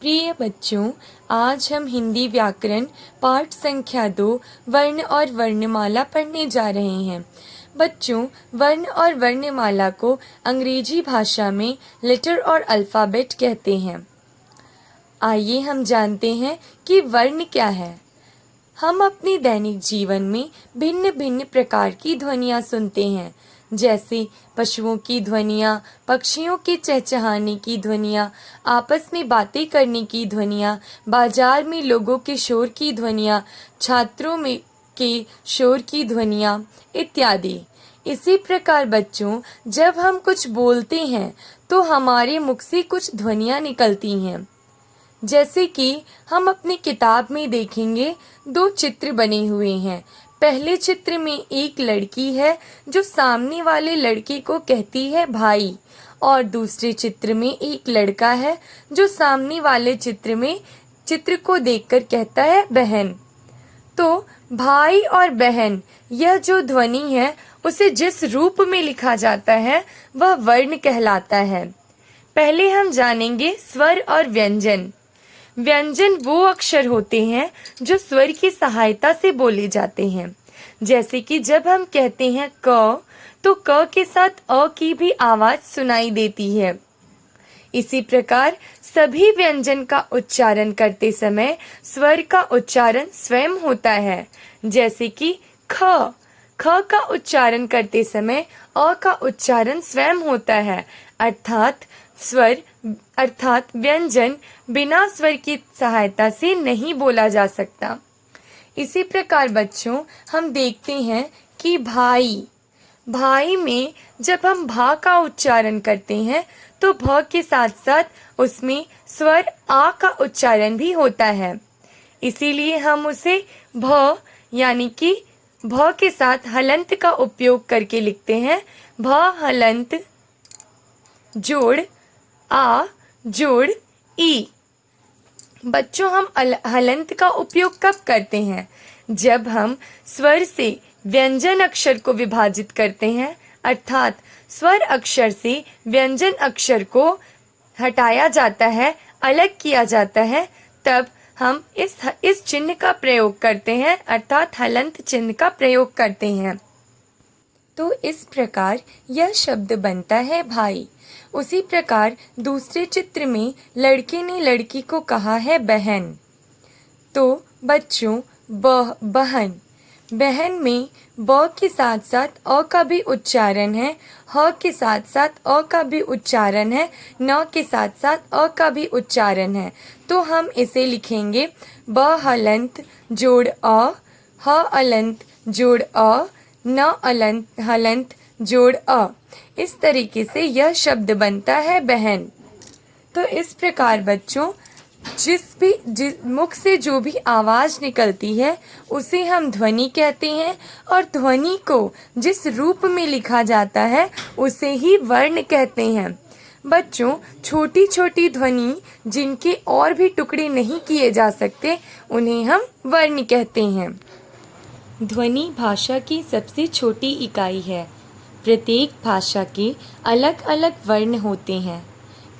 प्रिय बच्चों, आज हम हिंदी व्याकरण पाठ संख्या 2 वर्ण और वर्णमाला पढ़ने जा रहे हैं। बच्चों, वर्ण और वर्णमाला को अंग्रेजी भाषा में लेटर और अल्फ़ाबेट कहते हैं। आइए हम जानते हैं कि वर्ण क्या है। हम अपने दैनिक जीवन में भिन्न भिन्न प्रकार की ध्वनियाँ सुनते हैं, जैसे पशुओं की ध्वनियाँ, पक्षियों के चहचहाने की ध्वनियाँ, आपस में बातें करने की ध्वनियाँ, बाजार में लोगों के शोर की ध्वनियाँ, छात्रों में के शोर की ध्वनियाँ इत्यादि। इसी प्रकार बच्चों, जब हम कुछ बोलते हैं तो हमारे मुख से कुछ ध्वनियाँ निकलती हैं। जैसे कि हम अपनी किताब में देखेंगे, दो चित्र बने हुए हैं। पहले चित्र में एक लड़की है जो सामने वाले लड़के को कहती है भाई, और दूसरे चित्र में एक लड़का है जो सामने वाले चित्र को देखकर कहता है बहन। तो भाई और बहन, यह जो ध्वनि है उसे जिस रूप में लिखा जाता है वह वर्ण कहलाता है। पहले हम जानेंगे स्वर और व्यंजन। व्यंजन वो अक्षर होते हैं जो स्वर की सहायता से बोले जाते हैं। जैसे कि जब हम कहते हैं क, तो क के साथ अ की भी आवाज सुनाई देती है। इसी प्रकार सभी व्यंजन का उच्चारण करते समय स्वर का उच्चारण स्वयं होता है। जैसे कि ख का उच्चारण करते समय अ का उच्चारण स्वयं होता है, अर्थात व्यंजन बिना स्वर की सहायता से नहीं बोला जा सकता। इसी प्रकार बच्चों, हम देखते हैं कि भाई में जब हम भा का उच्चारण करते हैं तो भ के साथ साथ उसमें स्वर आ का उच्चारण भी होता है। इसीलिए हम उसे भ यानी कि भ के साथ हलंत का उपयोग करके लिखते हैं। भ हलंत जोड़ आ जोड़ ई। बच्चों, हम हलंत का उपयोग कब करते हैं? जब हम स्वर से व्यंजन अक्षर को विभाजित करते हैं, अर्थात स्वर अक्षर से व्यंजन अक्षर को हटाया जाता है, अलग किया जाता है, तब हम इस चिन्ह का प्रयोग करते हैं, अर्थात हलंत चिन्ह का प्रयोग करते हैं। तो इस प्रकार यह शब्द बनता है भाई। उसी प्रकार दूसरे चित्र में लड़के ने लड़की को कहा है बहन। तो बच्चों, बहन में ब के साथ साथ अ का भी उच्चारण है, ह के साथ साथ अ का भी उच्चारण है, न के साथ साथ अ का भी उच्चारण है। तो हम इसे लिखेंगे ब हलंत जोड़ अ, ह अलंत जोड़ अ, न अलंत हलंत जोड़ अ। इस तरीके से यह शब्द बनता है बहन। तो इस प्रकार बच्चों, जिस मुख से जो भी आवाज निकलती है उसे हम ध्वनि कहते हैं, और ध्वनि को जिस रूप में लिखा जाता है उसे ही वर्ण कहते हैं। बच्चों, छोटी छोटी ध्वनि जिनके और भी टुकड़े नहीं किए जा सकते उन्हें हम वर्ण कहते हैं। ध्वनि भाषा की सबसे छोटी इकाई है। प्रत्येक भाषा के अलग अलग वर्ण होते हैं।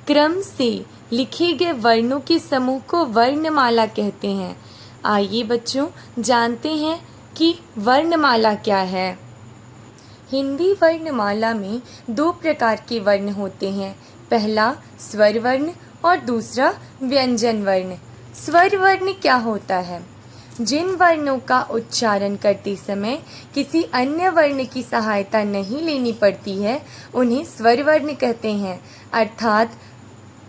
क्रम से लिखे गए वर्णों के समूह को वर्णमाला कहते हैं। आइए बच्चों, जानते हैं कि वर्णमाला क्या है। हिंदी वर्णमाला में दो प्रकार के वर्ण होते हैं। पहला स्वर वर्ण और दूसरा व्यंजन वर्ण। स्वर वर्ण क्या होता है? जिन वर्णों का उच्चारण करते समय किसी अन्य वर्ण की सहायता नहीं लेनी पड़ती है उन्हें स्वर वर्ण कहते हैं, अर्थात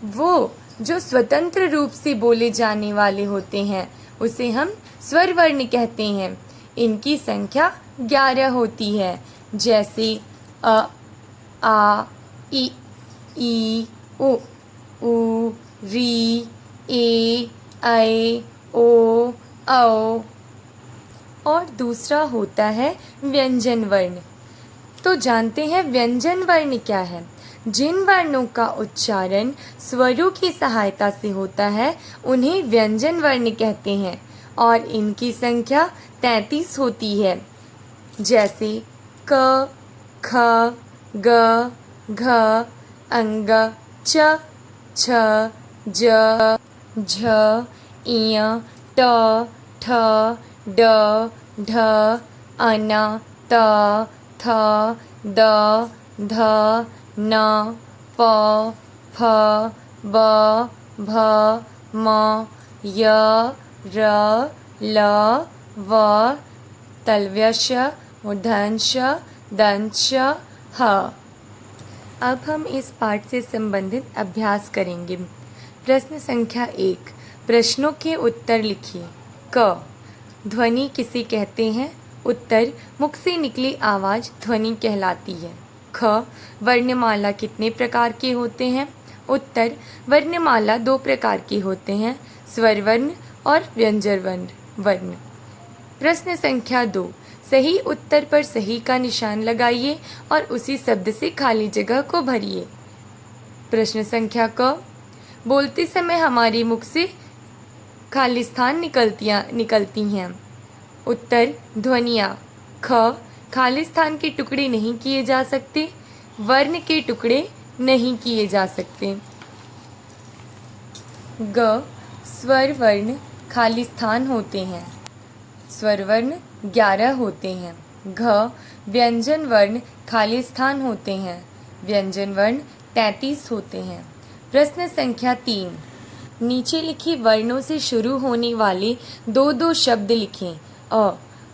वो जो स्वतंत्र रूप से बोले जाने वाले होते हैं उसे हम स्वर वर्ण कहते हैं। इनकी संख्या 11 होती है, जैसे अ, आ, ई, उ, री, ए, ऐ, ओ, औ। और दूसरा होता है व्यंजन वर्ण। तो जानते हैं व्यंजन वर्ण क्या है। जिन वर्णों का उच्चारण स्वरों की सहायता से होता है उन्हें व्यंजन वर्ण कहते हैं, और इनकी संख्या 33 होती है, जैसे क, ख, ग, घ, अंग, च, छ, ज, झ इय ट ठ ड ढ अन त थ द ध न प फ ब भ म य र ल व तल्व्यश मूर्धन्यश दंश ह। अब हम इस पाठ से संबंधित अभ्यास करेंगे। प्रश्न संख्या 1, प्रश्नों के उत्तर लिखिए। क, ध्वनि किसे कहते हैं? उत्तर, मुख से निकली आवाज़ ध्वनि कहलाती है। ख, वर्णमाला कितने प्रकार के होते हैं? उत्तर, वर्णमाला 2 प्रकार के होते हैं, स्वर वर्ण और व्यंजन वर्ण। प्रश्न संख्या 2, सही उत्तर पर सही का निशान लगाइए और उसी शब्द से खाली जगह को भरिए। प्रश्न संख्या क, बोलते समय हमारे मुख से खाली स्थान निकलती हैं। उत्तर, ध्वनियाँ। ख, खाली स्थान के टुकड़े नहीं किए जा सकते, वर्ण के टुकड़े नहीं किए जा सकते। ग, स्वर वर्ण खाली स्थान होते हैं। स्वर वर्ण 11 होते हैं। घ, व्यंजन वर्ण खाली स्थान होते हैं। व्यंजन वर्ण 33 होते हैं। प्रश्न संख्या 3, नीचे लिखी वर्णों से शुरू होने वाले 2 शब्द लिखें।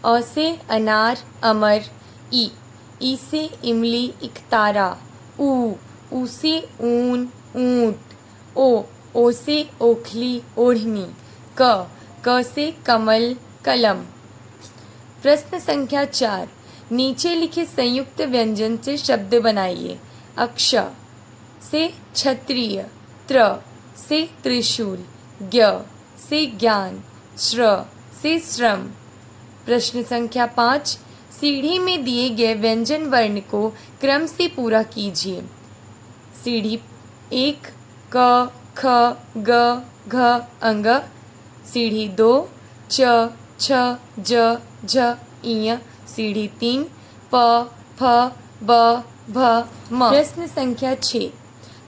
अ से अनार अमर। ई से इमली इकतारा। ऊ से ऊन ऊंट। ओ से ओखली ओढ़नी। क से कमल कलम। प्रश्न संख्या 4, नीचे लिखे संयुक्त व्यंजन से शब्द बनाइए। अक्ष से क्षत्रिय। त्र से त्रिशूल। ज्ञ से ज्ञान। श्र से श्रम। प्रश्न संख्या 5, सीढ़ी में दिए गए व्यंजन वर्ण को क्रम से पूरा कीजिए। सीढ़ी 1, क ख ग घ अंग। सीढ़ी 2, च छ ज झ इय। सीढ़ी 3, प फ ब भ म। प्रश्न संख्या 6,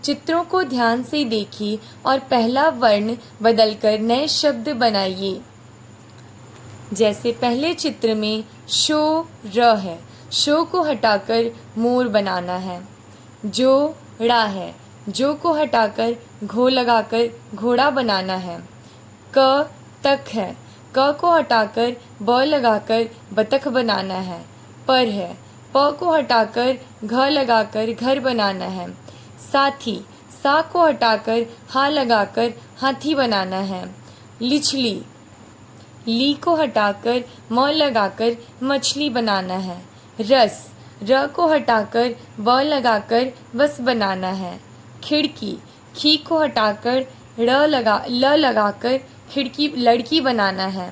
चित्रों को ध्यान से देखिए और पहला वर्ण बदलकर नए शब्द बनाइए। जैसे पहले चित्र में शो र है, शो को हटाकर मोर बनाना है। जो ड़ा है, जो को हटाकर घो लगाकर घोड़ा बनाना है। क तक है, क को हटाकर ब लगाकर बतख बनाना है। पर है, प को हटाकर घ लगाकर घर बनाना है। साथी, सा को हटाकर हा लगाकर हाथी बनाना है। लिचली, ली को हटाकर म लगाकर मछली बनाना है। रस, र को हटाकर ब लगाकर बस बनाना है। खिड़की, खी को हटाकर ल लगाकर खिड़की लड़की बनाना है।